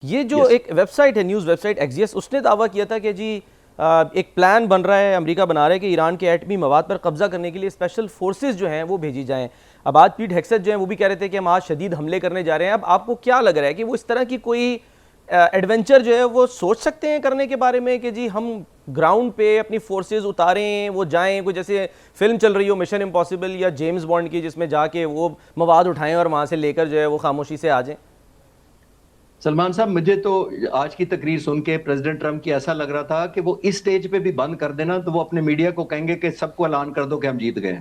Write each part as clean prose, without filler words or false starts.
ये जो एक वेबसाइट है, न्यूज़ वेबसाइट एक्सियस, उसने दावा किया था कि जी एक प्लान बन रहा है, अमेरिका बना रहा है कि ईरान के एटमी मवाद पर कब्जा करने के लिए स्पेशल फोर्सेस जो हैं वो भेजी जाएं। अब आज पीट हेक्सेट जो हैं वो भी कह रहे थे कि हम आज शदीद हमले करने जा रहे हैं। अब आपको क्या लग रहा है कि वो इस तरह की कोई एडवेंचर जो है वो सोच सकते हैं करने के बारे में कि जी हम ग्राउंड पे अपनी फोर्सेस उतारें, वो जाएं, कोई जैसे फिल्म चल रही हो मिशन इम्पॉसिबल या जेम्स बॉन्ड की, जिसमें जाके वो मवाद उठाएं और वहाँ से लेकर जो है वो खामोशी से आ जाएं? सलमान साहब, मुझे तो आज की तकरीर सुन के प्रेसिडेंट ट्रम्प की ऐसा लग रहा था कि वो इस स्टेज पे भी बंद कर देना तो वो अपने मीडिया को कहेंगे कि सबको ऐलान कर दो कि हम जीत गए।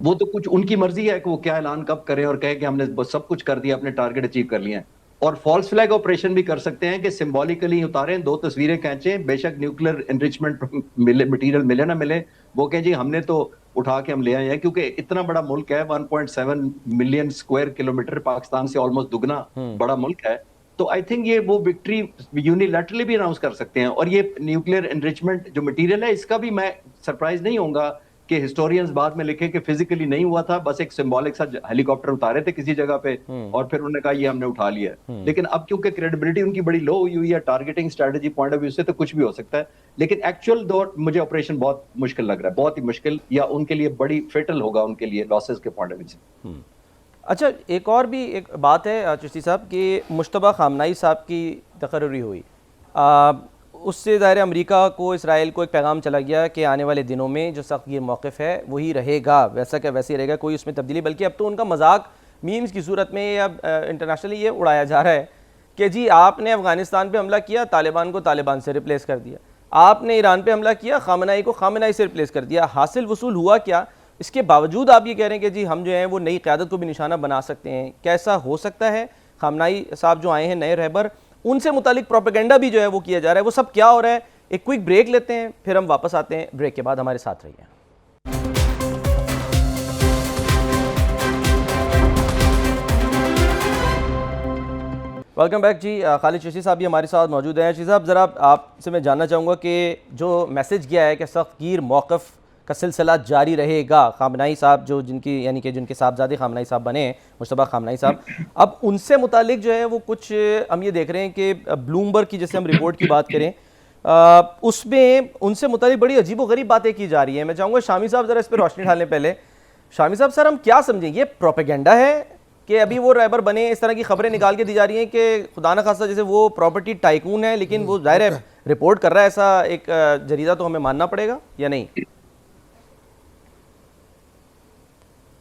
वो तो कुछ उनकी मर्जी है कि वो क्या ऐलान कब करें और कहे कि हमने सब कुछ कर दिया, अपने टारगेट अचीव कर लिए हैं। और फॉल्स फ्लैग ऑपरेशन भी कर सकते हैं कि सिंबॉलिकली उतारें, दो तस्वीरें खींचें, बेशक न्यूक्लियर एनरिचमेंट मटेरियल मिले ना मिले, वो कहें जी हमने तो उठा के हम ले आए हैं। क्योंकि इतना बड़ा मुल्क है, 1.7 मिलियन स्क्वायर किलोमीटर, पाकिस्तान से ऑलमोस्ट दुगना बड़ा मुल्क है। तो आई थिंक ये वो विक्ट्री यूनिलैटरली भी अनाउंस कर सकते हैं। और ये न्यूक्लियर एनरिचमेंट जो मटेरियल है, इसका भी मैं सरप्राइज नहीं होऊंगा कि हिस्टोरियंस बाद में लिखे कि फिजिकली नहीं हुआ था, बस एक सिंबॉलिक सा हेलीकॉप्टर उतारे थे किसी जगह पे और फिर उन्होंने कहा ये हमने उठा लिया है। लेकिन अब क्योंकि क्रेडिबिलिटी उनकी बड़ी लो हुई हुई है targeting strategy point of view से, तो कुछ भी हो सकता है। लेकिन एक्चुअल दौर मुझे ऑपरेशन बहुत मुश्किल लग रहा है, बहुत ही मुश्किल, या उनके लिए बड़ी फेटल होगा, उनके लिए लॉसेस के पॉइंट ऑफ व्यू से। अच्छा, एक और भी एक बात है चिश्ती साहब कि मुश्तबा खामनाई साहब की तकर्री हुई, उससे ज़ाहिर अमेरिका को, इसराइल को एक पैगाम चला गया कि आने वाले दिनों में जो सख्त मौक़िफ़ है वही रहेगा, वैसा क्या वैसे ही रहेगा, कोई उसमें तब्दीली। बल्कि अब तो उनका मजाक मीम्स की सूरत में या इंटरनेशनली ये उड़ाया जा रहा है कि जी आपने अफ़गानिस्तान पे हमला किया, तालिबान को तालिबान से रिप्लेस कर दिया, आपने ईरान पे हमला किया, खामनाई को खामनाई से रिप्लेस कर दिया। हासिल वसूल हुआ क्या? इसके बावजूद आप ये कह रहे हैं कि जी हम जो हैं वो नई क़यादत को भी निशाना बना सकते हैं। कैसा हो सकता है? खामनाई साहब जो आए हैं नए रहबर, उनसे मुतालिक प्रोपेगेंडा भी जो है वो किया जा रहा है, वो सब क्या हो रहा है? एक क्विक ब्रेक लेते हैं, फिर हम वापस आते हैं। ब्रेक के बाद हमारे साथ रहिए। वेलकम बैक जी। खालिद चिश्ती साहब भी हमारे साथ मौजूद हैं। चिश्ती साहब, ज़रा आपसे मैं जानना चाहूँगा कि जो मैसेज गया है कि सख्तगीर मौक़िफ़ का सिलसिला जारी रहेगा, खामनाई साहब जो जिनकी यानी कि जिनके साहबजादे खामनाई साहब बने हैं, मुश्तबा खामनाई साहब, अब उनसे मुतालिक जो है वो कुछ हम ये देख रहे हैं कि ब्लूमबर्ग की जैसे हम रिपोर्ट की बात करें, उसमें उनसे मुतालिक बड़ी अजीब व गरीब बातें की जा रही हैं। मैं चाहूँगा शामी साहब ज़रा इस पर रोशनी डालें। पहले शामी साहब, सर हम क्या समझें, ये प्रोपेगेंडा है कि अभी वो रहबर बने, इस तरह की खबरें निकाल के दी जा रही हैं कि खुदा न खास्ता जैसे वो प्रॉपर्टी टाइकून है, लेकिन वो ज़ाहिर है रिपोर्ट कर रहा है, ऐसा एक जरीदा तो हमें मानना पड़ेगा या नहीं?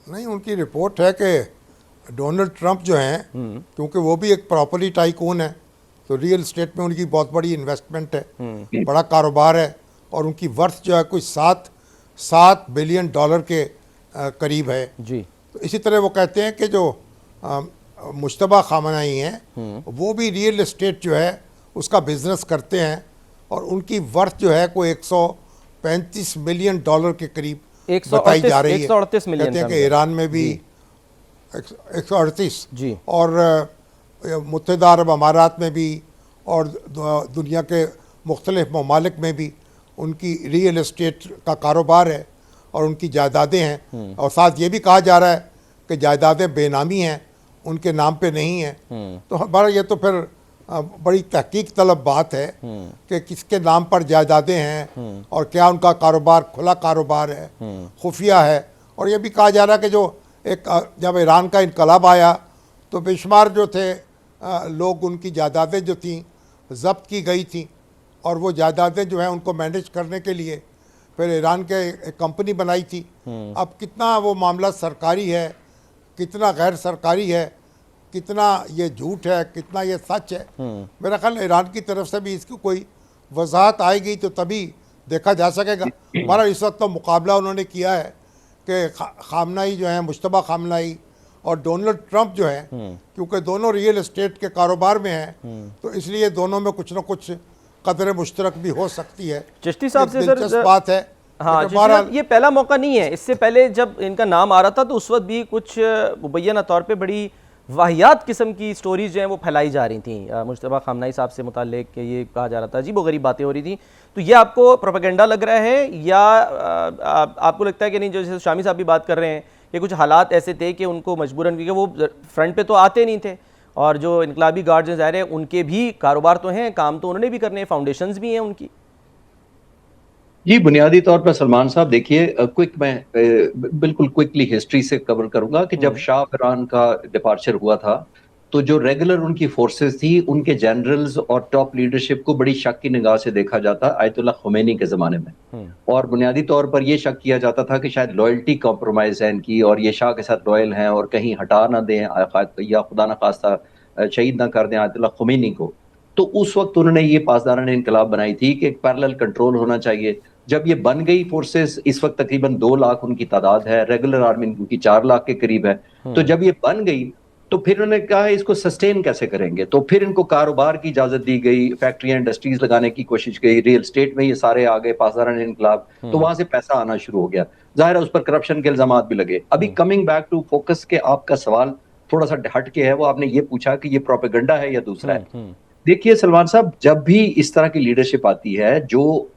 नहीं, उनकी रिपोर्ट है कि डोनाल्ड ट्रंप जो हैं, क्योंकि वो भी एक प्रॉपर्टी टाइकून है, तो रियल एस्टेट में उनकी बहुत बड़ी इन्वेस्टमेंट है, बड़ा कारोबार है, और उनकी वर्थ जो है कोई 7 बिलियन डॉलर के करीब है जी। तो इसी तरह वो कहते हैं कि जो मुश्तबा खामनाई हैं वो भी रियल एस्टेट जो है उसका बिजनेस करते हैं, और उनकी वर्थ जो है कोई 135 मिलियन डॉलर के करीब बताई जा रही है। 138 मिलियन कहते हैं कि ईरान में भी 138 जी, और मुत्तहिदा अरब अमारात में भी, और दुनिया के मुख्तलिफ ममालिक में भी उनकी रियल एस्टेट का कारोबार है और उनकी जायदादें हैं। और साथ ये भी कहा जा रहा है कि जायदादें बेनामी हैं, उनके नाम पे नहीं हैं। तो हमारा ये तो फिर बड़ी तहकीक तलब बात है कि किसके नाम पर जायदादें हैं और क्या उनका कारोबार खुला कारोबार है, खुफिया है। और ये भी कहा जा रहा है कि जो जब ईरान का इनकलाब आया तो बेशुमार जो थे लोग, उनकी जायदादें जो थीं ज़ब्त की गई थी, और वो जायदादें जो हैं उनको मैनेज करने के लिए फिर ईरान के एक कंपनी बनाई थी। अब कितना वो मामला सरकारी है, कितना गैर सरकारी है, कितना ये झूठ है, कितना ये सच है, मेरा ख्याल ईरान की तरफ से भी इसकी कोई वजाहत आएगी तो तभी देखा जा सकेगा। हमारा इस वक्त तो मुकाबला उन्होंने किया है कि खामनाई जो है, मुश्तबा खामनाई और डोनाल्ड ट्रंप जो है, क्योंकि दोनों रियल एस्टेट के कारोबार में हैं, तो इसलिए दोनों में कुछ ना कुछ कदर मुश्तरक भी हो सकती है। चिश्ती साहब से सर बात है। हाँ, ये पहला मौका नहीं है। इससे पहले जब इनका नाम आ रहा था तो उस वक्त भी कुछ मुबैना तौर पे बड़ी वाहियात किस्म की स्टोरीज जो हैं वो फैलाई जा रही थी मुश्तबा खामनाई साहब से मुताल्लिक, कि ये कहा जा रहा था, अजीब व गरीब बातें हो रही थी। तो ये आपको प्रोपेगेंडा लग रहा है या आपको लगता है कि नहीं, जैसे शामी साहब भी बात कर रहे हैं कि कुछ हालात ऐसे थे कि उनको मजबूरन, क्योंकि वो फ्रंट पे तो आते नहीं थे, और जो इनकलाबी गार्ड्स हैं ज़ाहिर है उनके भी कारोबार तो हैं, काम तो उन्होंने भी करने हैं, फाउंडेशंस भी हैं उनकी। जी, बुनियादी तौर पर सलमान साहब देखिए, मैं बिल्कुल क्विकली हिस्ट्री से कवर करूंगा कि जब शाह ईरान का डिपार्चर हुआ था तो जो रेगुलर उनकी फोर्सेस थी, उनके जनरल्स और टॉप लीडरशिप को बड़ी शक की निगाह से देखा जाता आयतुल्लाह खुमैनी के ज़माने में। और बुनियादी तौर पर यह शक किया जाता था कि शायद लॉयल्टी कॉम्प्रोमाइज है इनकी और ये शाह के साथ लॉयल हैं और कहीं हटा ना दें या खुदा न खास्ता शहीद ना कर दें आयतुल्लाह खुमैनी को। तो उस वक्त उन्होंने ये पासदाराना इनकलाब बनाई थी कि एक पैरेलल कंट्रोल होना चाहिए। जब ये बन गई फोर्सेस, इस वक्त तकरीबन 2 लाख उनकी तादाद है, रेगुलर आर्मी उनकी 4 लाख के करीब है। तो जब ये बन गई तो फिर उन्होंने कहा इसको सस्टेन कैसे करेंगे, तो फिर इनको कारोबार की इजाजत दी गई, फैक्ट्रियां इंडस्ट्रीज लगाने की कोशिश की, रियल एस्टेट में ये सारे आ गए पासदाराना इनकलाब, तो वहां से पैसा आना शुरू हो गया। जाहिर है उस पर करप्शन के इल्जाम भी लगे। अभी कमिंग बैक टू फोकस के आपका सवाल थोड़ा सा हट के है, वो आपने ये पूछा कि ये प्रोपेगेंडा है या दूसरा है। देखिए सलमान साहब, जब भी इस तरह की लीडरशिप आती है जो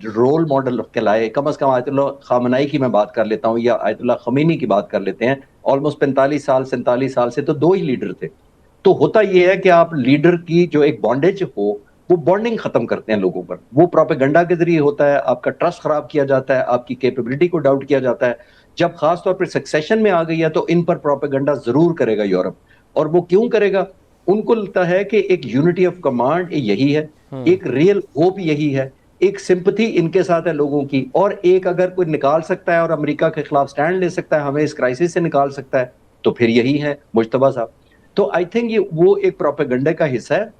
रोल मॉडल कहलाए, कम से कम आयतुल्लाह खामनाई की मैं बात कर लेता हूँ या आयतुल्लाह खमीनी की बात कर लेते हैं, ऑलमोस्ट 45 साल 47 साल से तो 2 ही लीडर थे। तो होता यह है कि आप लीडर की जो एक बॉन्डेज हो वो बॉन्डिंग खत्म करते हैं लोगों पर, वो प्रोपेगेंडा के जरिए होता है, आपका ट्रस्ट खराब किया जाता है, आपकी कैपेबिलिटी को डाउट किया जाता है। जब खासतौर पर सक्सेशन में आ गई है तो इन पर प्रोपेगेंडा जरूर करेगा यूरोप। और वो क्यों करेगा? उनको लगता है कि एक यूनिटी ऑफ कमांड यही है, एक रियल होप यही है, एक सिंपथी इनके साथ है लोगों की, और एक अगर कोई निकाल सकता है और अमेरिका के खिलाफ स्टैंड ले सकता है, हमें इस क्राइसिस से निकाल सकता है, तो फिर यही है मुज्तबा साहब। तो आई थिंक ये वो एक प्रोपेगेंडा का हिस्सा है।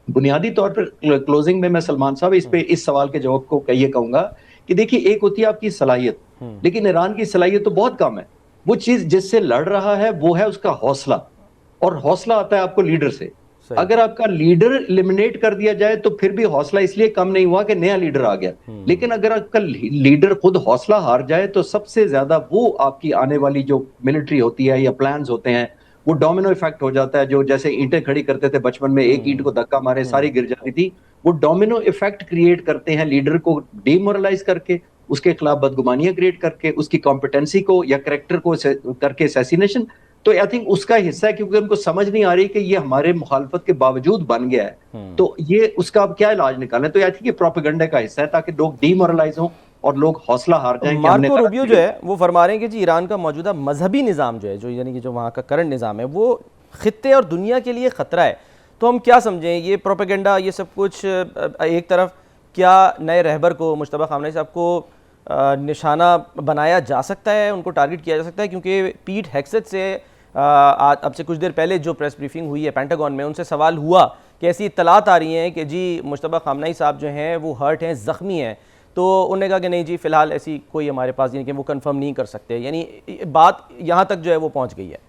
बुनियादी तौर पर क्लोजिंग में मैं सलमान साहब इस सवाल के जवाब को ये कहूंगा कि देखिए, एक होती है आपकी सलाहियत, लेकिन ईरान की सलाहियत तो बहुत कम है। वो चीज जिससे लड़ रहा है वो है उसका हौसला, और हौसला आता है आपको लीडर से। अगर आपका लीडर एलिमिनेट कर दिया जाए तो फिर भी हौसला इसलिए कम नहीं हुआ कि नया लीडर आ गया, लेकिन अगर आपका लीडर खुद हौसला हार जाए तो सबसे ज्यादा वो आपकी आने वाली जो मिलिट्री होती है या प्लान्स होते हैं वो डोमिनो इफेक्ट हो जाता है। जो जैसे ईंटें खड़ी करते थे बचपन में, एक ईंट को धक्का मारे सारी गिर जाती थी, वो डोमिनो इफेक्ट क्रिएट करते हैं लीडर को डिमोरलाइज करके, उसके खिलाफ बदगुमानियां क्रिएट करके, उसकी कॉम्पिटेंसी को या करेक्टर को करके असैसिनेशन। तो आई थिंक उसका हिस्सा है, क्योंकि उनको समझ नहीं आ रही कि ये हमारे मुखालफत के बावजूद बन गया है, तो ये उसका अब क्या इलाज निकालें। तो आई थिंक ये प्रोपेगेंडा का हिस्सा है ताकि लोग डीमोरलाइज हों और लोग हौसला हार जाएं। मार्को रूबियो जो है वो फरमा रहे हैं कि जी ईरान का मौजूदा मजहबी निज़ाम जो है, जो यानी कि जो वहाँ का करंट निज़ाम है, वो खित्ते और दुनिया के लिए ख़तरा है। तो हम क्या समझें ये प्रोपेगेंडा, ये सब कुछ एक तरफ क्या नए रहबर को, मुश्तबा खामनेई साहब को निशाना बनाया जा सकता है, उनको टारगेट किया जा सकता है? क्योंकि पीट हेग्सेथ से अब से कुछ देर पहले जो प्रेस ब्रीफिंग हुई है पेंटागन में, उनसे सवाल हुआ कि ऐसी इत्तलात आ रही हैं कि जी मुश्तबा खामनेई साहब जो हैं वो हर्ट हैं, ज़ख्मी हैं, तो उन्होंने कहा कि नहीं जी फ़िलहाल ऐसी कोई हमारे पास, यानी कि वो कंफर्म नहीं कर सकते। यानी बात यहाँ तक जो है वो पहुँच गई है।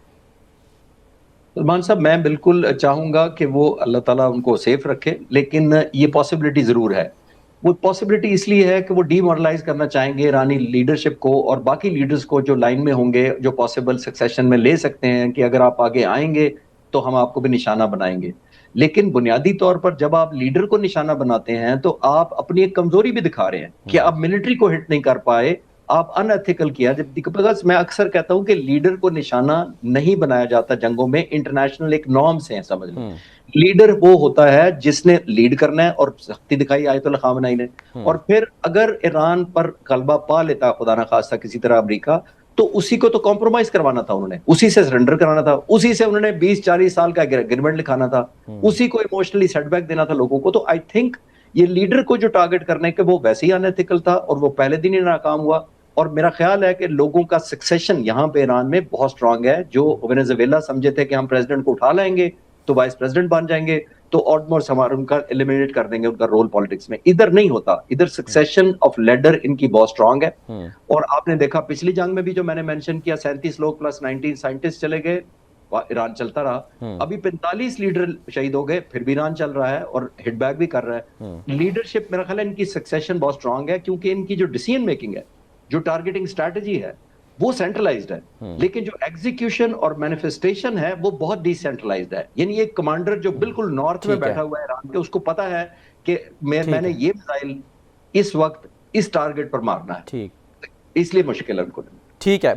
सलमान साहब, मैं बिल्कुल चाहूंगा कि वो अल्लाह ताला उनको सेफ रखे, लेकिन ये पॉसिबिलिटी जरूर है। वो पॉसिबिलिटी इसलिए है कि वो डीमोरलाइज करना चाहेंगे ईरानी लीडरशिप को और बाकी लीडर्स को जो लाइन में होंगे, जो पॉसिबल सक्सेशन में ले सकते हैं कि अगर आप आगे आएंगे तो हम आपको भी निशाना बनाएंगे। लेकिन बुनियादी तौर पर जब आप लीडर को निशाना बनाते हैं तो आप अपनी एक कमजोरी भी दिखा रहे हैं कि आप मिलिट्री को हिट नहीं कर पाए, आप अनएथिकल किया। जब मैं अक्सर कहता हूं कि लीडर को निशाना नहीं बनाया जाता जंगों में, इंटरनेशनल एक नॉर्म्स हैं, समझ लो। लीडर वो होता है जिसने लीड करना है, और सख्ती दिखाई आयतुल्लाह खामनेई ने। और फिर अगर ईरान पर गलबा पा लेता खुदा ना खास्ता किसी तरह अमेरिका, तो उसी को तो कॉम्प्रोमाइज करवाना था उन्होंने, उसी से सरेंडर कराना था, उसी से उन्होंने 20-40 साल का एग्रीमेंट लिखाना था, उसी को इमोशनली सेटबैक देना था लोगों को। तो आई थिंक ये लीडर को जो टारगेट करने के वो वैसे ही अनएथिकल था और वो पहले दिन ही नाकाम हुआ। और मेरा ख्याल है कि लोगों का सक्सेशन यहाँ पे ईरान में बहुत स्ट्रांग है। जो वेनेजुएला समझे थे कि हम प्रेसिडेंट को उठा लाएंगे तो वाइस प्रेसिडेंट बन जाएंगे, तो ऑलमोस्ट हमारा उनका एलिमिनेट कर देंगे उनका रोल पॉलिटिक्स में। इधर नहीं होता, इधर सक्सेशन ऑफ लीडर इनकी बहुत स्ट्रांग है। और आपने देखा पिछली जंग में भी जो मैंने मेंशन किया, 37 लोग प्लस 19 साइंटिस्ट चले गए, ईरान चलता रहा। अभी 45 लीडर शहीद हो गए, फिर भी ईरान चल रहा है और हिटबैक भी कर रहा है। लीडरशिप मेरा ख्याल है इनकी सक्सेशन बहुत स्ट्रांग है, क्योंकि इनकी जो डिसीजन मेकिंग है, जो टारगेटिंग स्ट्रैटेजी है, वो सेंट्रलाइज्ड है, लेकिन जो एग्जीक्यूशन और मैनिफेस्टेशन है वो बहुत डिसेंट्रलाइज्ड है। यानी एक कमांडर जो बिल्कुल नॉर्थ में बैठा हुआ है ईरान के, उसको पता है कि मैंने ये मिसाइल इस वक्त इस टारगेट पर मारना है, इसलिए मुश्किल है उनको। ठीक है।